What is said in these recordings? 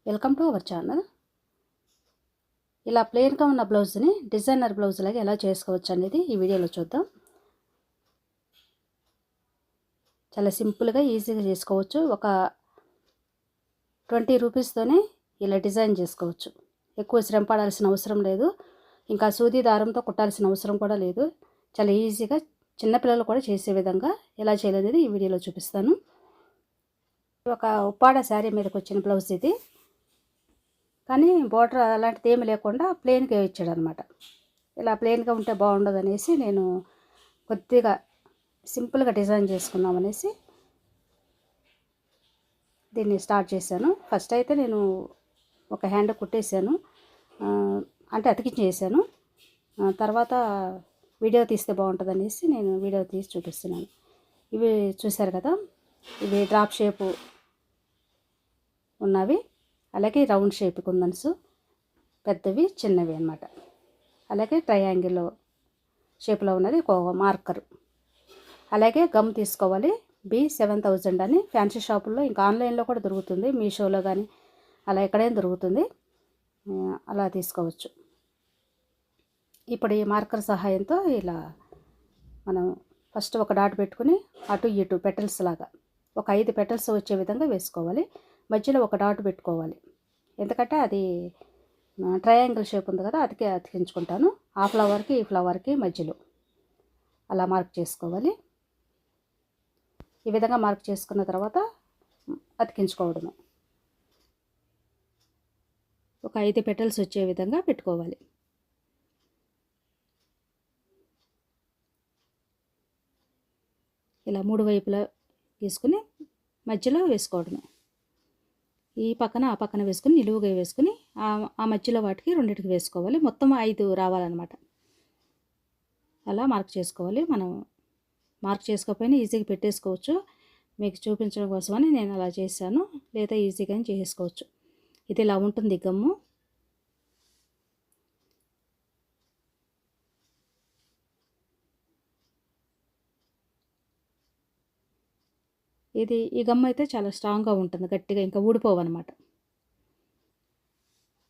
Welcome to our channel. ఇలా ప్లెయిన్గా ఉన్న బ్లౌజ్ని డిజైనర్ బ్లౌజ్ లాగా ఎలా చేసుకోవచ్చు అనేది ఈ వీడియోలో చూద్దాం. చాలా సింపుల్గా ఈజీగా చేసుకోవచ్చు. ఒక 20 రూపీస్తోనే ఇలా డిజైన్ చేసుకోవచ్చు. ఎక్కువ శ్రమ పడాల్సిన అవసరం లేదు. ఇంకా సూది దారంతో కుట్టాల్సిన అవసరం కూడా లేదు. చాలా ఈజీగా చిన్నపిల్లలు కూడా చేసే విధంగా ఎలా చేయాలనేది ఈ వీడియోలో చూపిస్తాను. ఒక ఉప్పాడ శారీ మీదకి వచ్చిన బ్లౌజ్ ఇది. కానీ బోర్డర్ అలాంటిది ఏమి లేకుండా ప్లెయిన్గా ఇచ్చాడు అనమాట. ఇలా ప్లెయిన్గా ఉంటే బాగుండదు అనేసి నేను కొద్దిగా సింపుల్గా డిజైన్ చేసుకుందాం అనేసి దీన్ని స్టార్ట్ చేశాను. ఫస్ట్ అయితే నేను ఒక హ్యాండ్ కుట్టేశాను, అంటే అతికించేసాను. తర్వాత వీడియో తీస్తే బాగుంటుంది అనేసి నేను వీడియో తీసి చూపిస్తున్నాను. ఇవి చూశారు కదా, ఇవి డ్రాప్ షేపు ఉన్నవి, అలాగే రౌండ్ షేప్ కుందన్స్, పెద్దవి చిన్నవి అన్నమాట. అలాగే ట్రయాంగిల్ షేప్లో ఉన్నది ఒక మార్కర్. అలాగే గమ్ తీసుకోవాలి. B7000 అని ఫ్యాన్సీ షాపుల్లో ఇంకా ఆన్లైన్లో కూడా దొరుకుతుంది, మీషోలో కానీ అలా ఎక్కడైనా దొరుకుతుంది, అలా తీసుకోవచ్చు. ఇప్పుడు ఈ మార్కర్ సహాయంతో ఇలా మనం ఫస్ట్ ఒక డాట్ పెట్టుకుని అటు ఇటు పెటల్స్ లాగా ఒక 5 పెటల్స్ వచ్చే విధంగా వేసుకోవాలి. మధ్యలో ఒక డాట్ పెట్టుకోవాలి, ఎందుకంటే అది ట్రయాంగిల్ షేప్ ఉంది కదా, అదికే అతికించుకుంటాను. ఆ ఫ్లవర్కి ఈ ఫ్లవర్కి మధ్యలో అలా మార్క్ చేసుకోవాలి. ఈ విధంగా మార్క్ చేసుకున్న తర్వాత అతికించుకోవడమే. ఒక 5 పెటల్స్ వచ్చే విధంగా పెట్టుకోవాలి. ఇలా 3 వైపులా తీసుకుని మధ్యలో వేసుకోవడమే. ఈ పక్కన ఆ పక్కన వేసుకుని నిలువుగా వేసుకుని ఆ మధ్యలో వాటికి రెండింటికి వేసుకోవాలి. మొత్తం 5 రావాలన్నమాట. అలా మార్క్ చేసుకోవాలి. మనం మార్క్ చేసుకోకపోయినా ఈజీగా పెట్టేసుకోవచ్చు. మీకు చూపించడం కోసమని నేను అలా చేశాను, లేదా ఈజీగా చేసుకోవచ్చు. ఇది ఇలా ఉంటుంది గమ్ము. ఈ గమ్ అయితే చాలా స్ట్రాంగ్గా ఉంటుంది, గట్టిగా ఇంకా ఊడిపోవన్నమాట.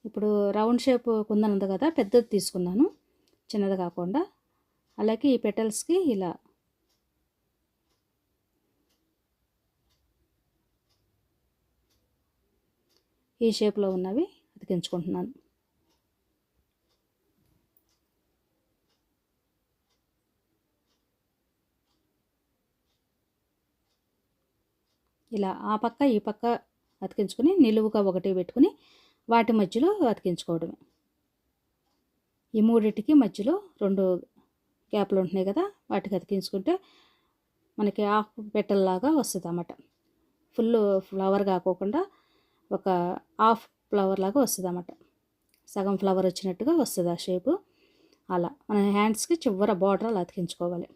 ఇప్పుడు రౌండ్ షేప్ కుందన్ ఉంది కదా, పెద్దది తీసుకున్నాను, చిన్నది కాకుండా. అలాగే ఈ పెటల్స్కి ఇలా ఈ షేప్లో ఉన్నవి అతికించుకుంటున్నాను. ఇలా ఆ పక్క ఈ పక్క అతికించుకొని నిలువుగా ఒకటి పెట్టుకుని వాటి మధ్యలో అతికించుకోవడమే. ఈ మూడింటికి మధ్యలో 2 గ్యాప్లు ఉంటున్నాయి కదా, వాటికి అతికించుకుంటే మనకి హాఫ్ పెటల్లాగా వస్తుంది అన్నమాట. ఫుల్ ఫ్లవర్ కాకోకుండా ఒక హాఫ్ ఫ్లవర్ లాగా వస్తుంది అన్నమాట. సగం ఫ్లవర్ వచ్చినట్టుగా వస్తుంది ఆ షేపు. అలా మన హ్యాండ్స్కి చివర బార్డర్ అలా అతికించుకోవాలి.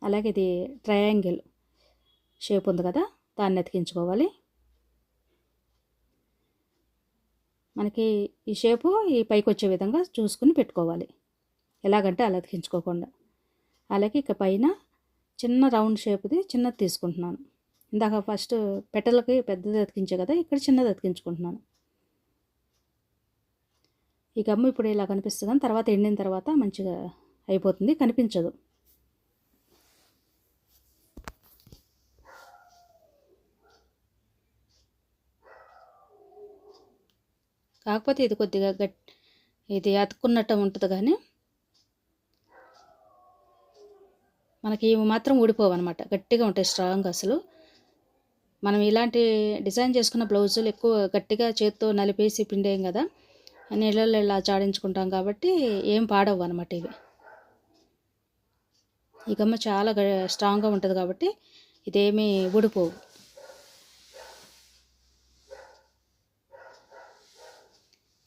అలాగే ఇది ట్రయాంగిల్ షేప్ ఉంది కదా, దాన్ని అతికించుకోవాలి. మనకి ఈ షేపు ఈ పైకి వచ్చే విధంగా చూసుకుని పెట్టుకోవాలి, ఎలాగంటే అలా అతికించుకోకుండా. అలాగే ఇక పైన చిన్న రౌండ్ షేప్ది చిన్నది తీసుకుంటున్నాను. ఇందాక ఫస్ట్ పెటల్కి పెద్దది అతికించే కదా, ఇక్కడ చిన్నది అతికించుకుంటున్నాను. ఈ గమ్ము ఇప్పుడు ఇలా కనిపిస్తుంది, కానీ తర్వాత ఎండిన తర్వాత మంచిగా అయిపోతుంది, కనిపించదు. కాకపోతే ఇది కొద్దిగా ఇది అతుక్కున్నట్టు ఉంటుంది, కానీ మనకి ఇవి మాత్రం ఊడిపోవన్నమాట, గట్టిగా ఉంటాయి, స్ట్రాంగ్. అసలు మనం ఇలాంటి డిజైన్ చేసుకున్న బ్లౌజులు ఎక్కువ గట్టిగా చేత్తో నలిపేసి పిండేయం కదా, నీళ్ళల్లో ఇలా చాడించుకుంటాం కాబట్టి ఏం పాడవు అనమాట ఇవి. ఈ గమ్మ చాలా స్ట్రాంగ్గా ఉంటుంది కాబట్టి ఇదేమీ ఊడిపోవు.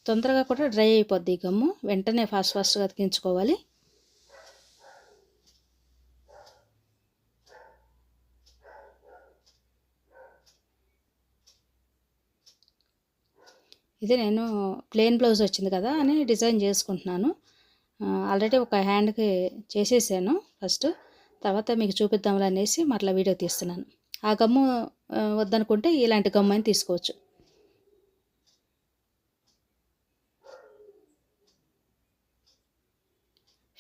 తొందరగా కూడా డ్రై అయిపోద్ది ఈ గమ్ము, వెంటనే ఫాస్ట్గా అతికించుకోవాలి. ఇది నేను ప్లెయిన్ బ్లౌజ్ వచ్చింది కదా అని డిజైన్ చేసుకుంటున్నాను. ఆల్రెడీ ఒక హ్యాండ్కి చేసేసాను ఫస్ట్, తర్వాత మీకు చూపిద్దాంలే అనేసి మరలా వీడియో తీస్తున్నాను. ఆ గమ్ము వద్దనుకుంటే ఇలాంటి గమ్ము అని తీసుకోవచ్చు.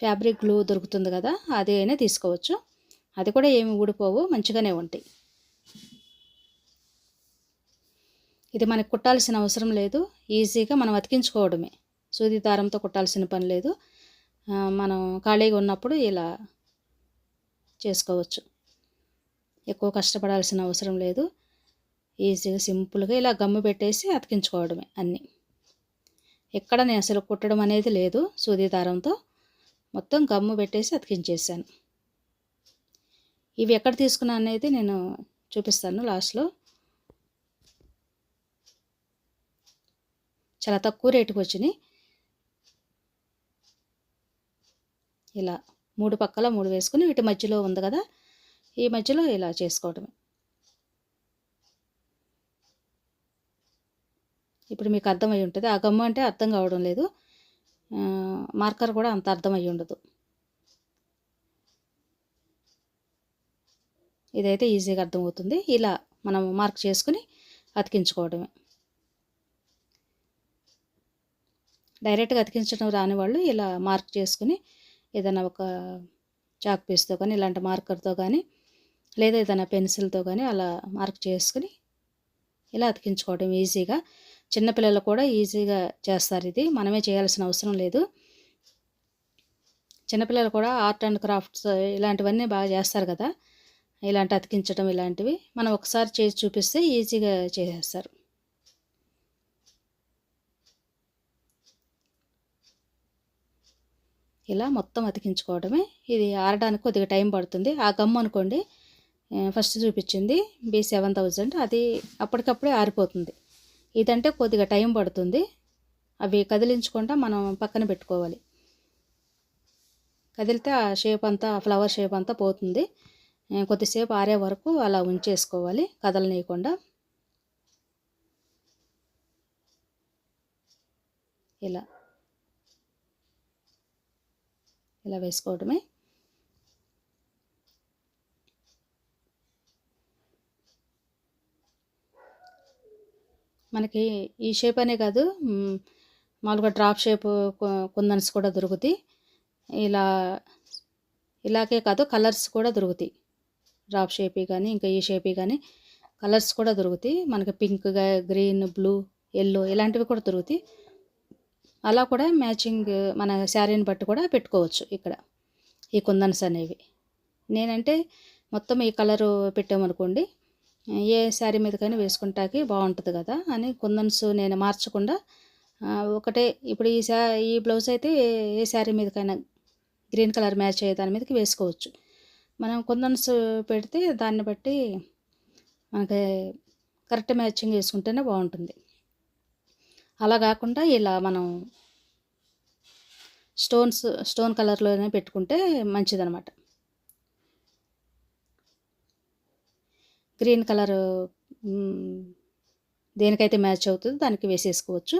ఫ్యాబ్రిక్ గ్లూ దొరుకుతుంది కదా, అది అయినా తీసుకోవచ్చు. అది కూడా ఏమి ఊడిపోవు, మంచిగానే ఉంటాయి. ఇది మనకు కుట్టాల్సిన అవసరం లేదు, ఈజీగా మనం అతికించుకోవడమే. సూది దారంతో కుట్టాల్సిన పని లేదు. మనం ఖాళీగా ఉన్నప్పుడు ఇలా చేసుకోవచ్చు. ఎక్కువ కష్టపడాల్సిన అవసరం లేదు. ఈజీగా సింపుల్గా ఇలా గమ్ము పెట్టేసి అతికించుకోవడమే అన్నీ. ఎక్కడ నేను అసలు కుట్టడం అనేది లేదు, సూది దారంతో మొత్తం గమ్ము పెట్టేసి అతికించేసాను. ఇవి ఎక్కడ తీసుకున్నా అనేది నేను చూపిస్తాను లాస్ట్లో. చాలా తక్కువ రేటుకి వచ్చినాయి. ఇలా 3 పక్కల 3 వేసుకుని వీటి మధ్యలో ఉంది కదా, ఈ మధ్యలో ఇలా చేసుకోవడమే. ఇప్పుడు మీకు అర్థమై ఉంటుంది. ఆ గమ్ము అంటే అర్థం కావడం లేదు, మార్కర్ కూడా అంత అర్థమై ఉండదు. ఇదైతే ఈజీగా అర్థమవుతుంది. ఇలా మనం మార్క్ చేసుకుని అతికించుకోవడమే. డైరెక్ట్గా అతికించడం రాని వాళ్ళు ఇలా మార్క్ చేసుకుని ఏదైనా ఒక చాక్ పీస్తో కానీ, ఇలాంటి మార్కర్తో కానీ, లేదా ఏదైనా పెన్సిల్తో కానీ అలా మార్క్ చేసుకుని ఇలా అతికించుకోవడం ఈజీగా. చిన్నపిల్లలు కూడా ఈజీగా చేస్తారు. ఇది మనమే చేయాల్సిన అవసరం లేదు. చిన్నపిల్లలు కూడా ఆర్ట్ అండ్ క్రాఫ్ట్స్ ఇలాంటివన్నీ బాగా చేస్తారు కదా, ఇలాంటి అతికించడం ఇలాంటివి మనం ఒకసారి చేసి చూపిస్తే ఈజీగా చేసేస్తారు. ఇలా మొత్తం అతికించుకోవడమే. ఇది ఆరడానికి కొద్దిగా టైం పడుతుంది. ఆ గమ్ అనుకోండి, ఫస్ట్ చూపించింది B7000, అది అప్పటికప్పుడే ఆరిపోతుంది. ఇదంటే కొద్దిగా టైం పడుతుంది. అవి కదిలించకుండా మనం పక్కన పెట్టుకోవాలి. కదిలితే ఆ షేప్ అంతా, ఫ్లవర్ షేప్ అంతా పోతుంది. కొద్దిసేపు ఆరే వరకు అలా ఉంచేసుకోవాలి, కదలనీయకుండా. ఇలా ఇలా వేసుకోవడమే. మనకి ఈ షేప్ అనే కాదు, మామూలుగా డ్రాప్ షేప్ కుందన్స్ కూడా దొరుకుతాయి. ఇలాగే కాదు, కలర్స్ కూడా దొరుకుతాయి. డ్రాప్ షేపీ కానీ, ఇంకా ఈ షేపీ కానీ కలర్స్ కూడా దొరుకుతాయి. మనకి పింక్, గ్రీన్, బ్లూ, ఎల్లో ఇలాంటివి కూడా దొరుకుతాయి. అలా కూడా మ్యాచింగ్ మన శారీని బట్టి కూడా పెట్టుకోవచ్చు ఇక్కడ ఈ కుందన్స్ అనేవి. నేనంటే మొత్తం ఈ కలరు పెట్టామనుకోండి, ఏ శారీ మీదకైనా వేసుకుంటాకి బాగుంటుంది కదా అని కుందన్స్ నేను మార్చకుండా ఒకటే. ఇప్పుడు ఈ బ్లౌజ్ అయితే ఏ శారీ మీదకైనా గ్రీన్ కలర్ మ్యాచ్ అయ్యే దాని మీదకి వేసుకోవచ్చు. మనం కుందన్స్ పెడితే దాన్ని బట్టి మనకి కరెక్ట్ మ్యాచింగ్ వేసుకుంటేనే బాగుంటుంది. అలా కాకుండా ఇలా మనం స్టోన్ కలర్లోనే పెట్టుకుంటే మంచిదన్నమాట. గ్రీన్ కలర్ దేనికైతే మ్యాచ్ అవుతుందో దానికి వేసేసుకోవచ్చు.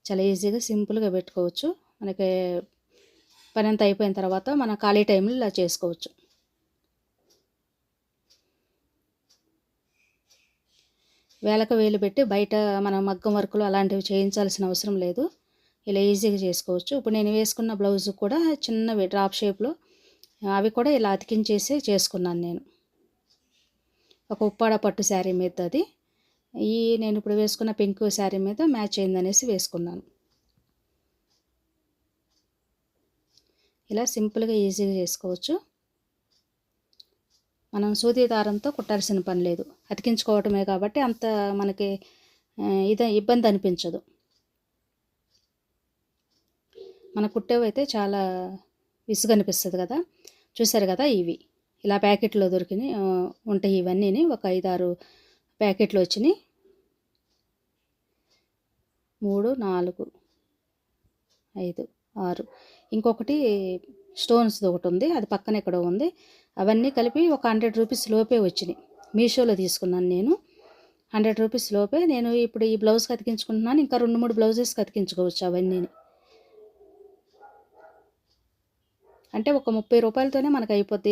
చాలా ఈజీగా సింపుల్గా పెట్టుకోవచ్చు. మనకి పని అంతా అయిపోయిన తర్వాత మన ఖాళీ టైంలో ఇలా చేసుకోవచ్చు. వేలకు వేలు పెట్టి బయట మనం మగ్గం వర్కులు అలాంటివి చేయించాల్సిన అవసరం లేదు. ఇలా ఈజీగా చేసుకోవచ్చు. ఇప్పుడు నేను వేసుకున్న బ్లౌజ్ కూడా చిన్నవి డ్రాప్ షేప్లో, అవి కూడా ఇలా అతికించేసి చేసుకున్నాను నేను. ఒక ఉప్పాడ పట్టు శారీ మీద అది, నేను ఇప్పుడు వేసుకున్న పింక్ శారీ మీద మ్యాచ్ అయిందనేసి వేసుకున్నాను. ఇలా సింపుల్గా ఈజీగా చేసుకోవచ్చు. మనం సూది దారంతో కుట్టాల్సిన పని లేదు, అతికించుకోవటమే కాబట్టి అంత మనకి ఇబ్బంది అనిపించదు. మన కుట్టేవైతే చాలా విసుగు అనిపిస్తుంది కదా. చూసారు కదా, ఇవి ఇలా ప్యాకెట్లో దొరికినాయి ఉంటాయి. ఇవన్నీ ఒక 5-6 ప్యాకెట్లు వచ్చినాయి. 3, 4, 5, 6. ఇంకొకటి స్టోన్స్ది ఒకటి ఉంది, అది పక్కన ఎక్కడో ఉంది. అవన్నీ కలిపి ఒక 100 రూపీస్ లోపే వచ్చినాయి. మీషోలో తీసుకున్నాను నేను. 100 రూపీస్ లోపే. నేను ఇప్పుడు ఈ బ్లౌజ్కి అతికించుకుంటున్నాను, ఇంకా 2-3 బ్లౌజెస్కి అతికించుకోవచ్చు అవన్నీ. అంటే ఒక 30 రూపాయలతోనే మనకు అయిపోద్ది.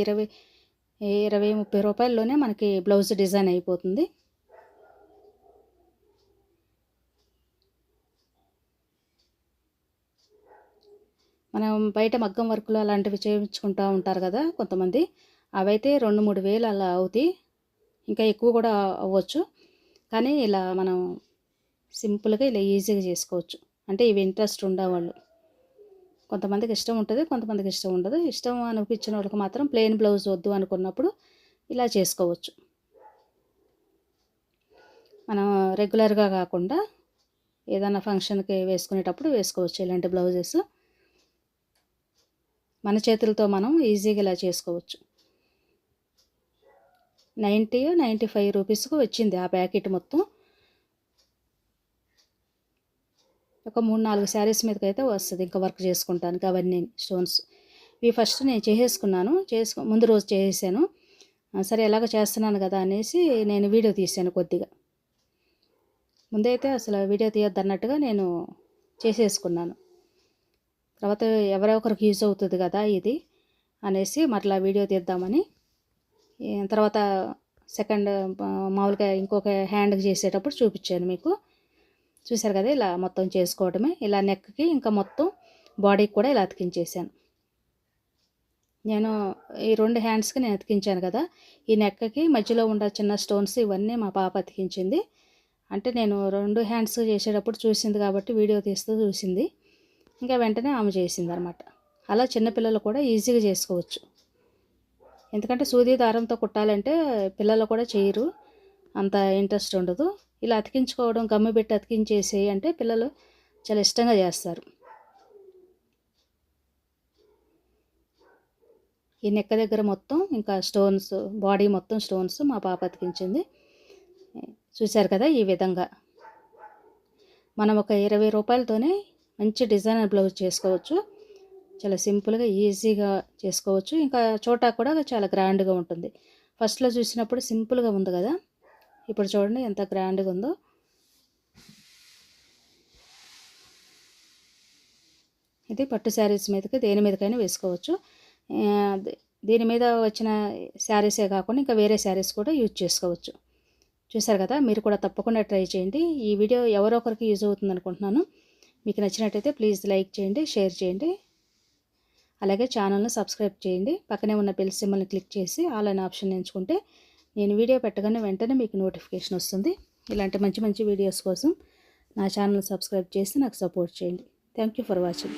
20-30 రూపాయల్లోనే మనకి బ్లౌజ్ డిజైన్ అయిపోతుంది. మనం బయట మగ్గం వర్కులు అలాంటివి చేయించుకుంటూ ఉంటారు కదా కొంతమంది, అవైతే 2-3 వేలు అలా అవుతాయి, ఇంకా ఎక్కువ కూడా అవ్వచ్చు. కానీ ఇలా మనం సింపుల్గా ఇలా ఈజీగా చేసుకోవచ్చు. అంటే ఇవి ఇంట్రెస్ట్ ఉండేవాళ్ళు, కొంతమందికి ఇష్టం ఉంటుంది, కొంతమందికి ఇష్టం ఉండదు. ఇష్టం అనిపించిన వాళ్ళకి మాత్రం ప్లెయిన్ బ్లౌజ్ వద్దు అనుకున్నప్పుడు ఇలా చేసుకోవచ్చు. మనం రెగ్యులర్గా కాకుండా ఏదైనా ఫంక్షన్కి వేసుకునేటప్పుడు వేసుకోవచ్చు ఇలాంటి బ్లౌజెస్. మన చేతులతో మనం ఈజీగా ఇలా చేసుకోవచ్చు. 95 రూపీస్కు వచ్చింది ఆ ప్యాకెట్ మొత్తం. ఒక 3-4 శారీస్ మీదకైతే వస్తుంది ఇంకా వర్క్ చేసుకుంటానికి. అవన్నీ స్టోన్స్ ఇవి ఫస్ట్ నేను చేసేసుకున్నాను, ముందు రోజు చేసేసాను. సరే ఎలాగ చేస్తున్నాను కదా అనేసి నేను వీడియో తీసాను కొద్దిగా. ముందైతే అసలు వీడియో తీయొద్దు అన్నట్టుగా నేను చేసేసుకున్నాను. తర్వాత ఎవరో ఒకరికి యూజ్ అవుతుంది కదా ఇది అనేసి మరలా వీడియో తీద్దామని. తర్వాత సెకండ్ మామూలుగా ఇంకొక హ్యాండ్కి చేసేటప్పుడు చూపించాను మీకు. చూసారు కదా, ఇలా మొత్తం చేసుకోవడమే. ఇలా నెక్కి ఇంకా మొత్తం బాడీకి కూడా ఇలా అతికించేసాను. నేను ఈ 2 హ్యాండ్స్కి నేను అతికించాను కదా, ఈ నెక్కకి మధ్యలో ఉన్న చిన్న స్టోన్స్ ఇవన్నీ మా పాప అతికించింది. అంటే నేను 2 హ్యాండ్స్ చేసేటప్పుడు చూసింది కాబట్టి వీడియో తీస్తూ చూసింది, ఇంకా వెంటనే ఆమె చేసింది అనమాట. అలా చిన్నపిల్లలు కూడా ఈజీగా చేసుకోవచ్చు. ఎందుకంటే సూది దారంతో కుట్టాలంటే పిల్లలు కూడా చేయరు, అంత ఇంట్రెస్ట్ ఉండదు. ఇలా అతికించుకోవడం, గమ్ము పెట్టి అతికించేసి అంటే పిల్లలు చాలా ఇష్టంగా చేస్తారు. ఈ నెక్క దగ్గర మొత్తం ఇంకా స్టోన్స్, బాడీ మొత్తం స్టోన్స్ మా పాప అతికించింది. చూశారు కదా, ఈ విధంగా మనం ఒక 20 రూపాయలతోనే మంచి డిజైనర్ బ్లౌజ్ చేసుకోవచ్చు. చాలా సింపుల్గా ఈజీగా చేసుకోవచ్చు. ఇంకా చూడటానికి కూడా చాలా గ్రాండ్గా ఉంటుంది. ఫస్ట్లో చూసినప్పుడు సింపుల్గా ఉంది కదా, ఇప్పుడు చూడండి ఎంత గ్రాండ్గా ఉందో. ఇది పట్టు శారీస్ మీదకి దేని మీదకైనా వేసుకోవచ్చు. దీని మీద వచ్చిన శారీసే కాకుండా ఇంకా వేరే శారీస్ కూడా యూజ్ చేసుకోవచ్చు. చూసారు కదా, మీరు కూడా తప్పకుండా ట్రై చేయండి. ఈ వీడియో ఎవరో ఒకరికి యూజ్ అవుతుంది అనుకుంటున్నాను. మీకు నచ్చినట్టయితే ప్లీజ్ లైక్ చేయండి, షేర్ చేయండి, అలాగే ఛానల్ని సబ్స్క్రైబ్ చేయండి. పక్కనే ఉన్న బెల్ సింబల్ని క్లిక్ చేసి ఆల్ అనే ఆప్షన్ ఎంచుకుంటే నేను వీడియో పెట్టగానే వెంటనే మీకు నోటిఫికేషన్ వస్తుంది. ఇలాంటి మంచి మంచి వీడియోస్ కోసం నా ఛానల్ సబ్స్క్రైబ్ చేసి నాకు సపోర్ట్ చేయండి. Thank you for watching.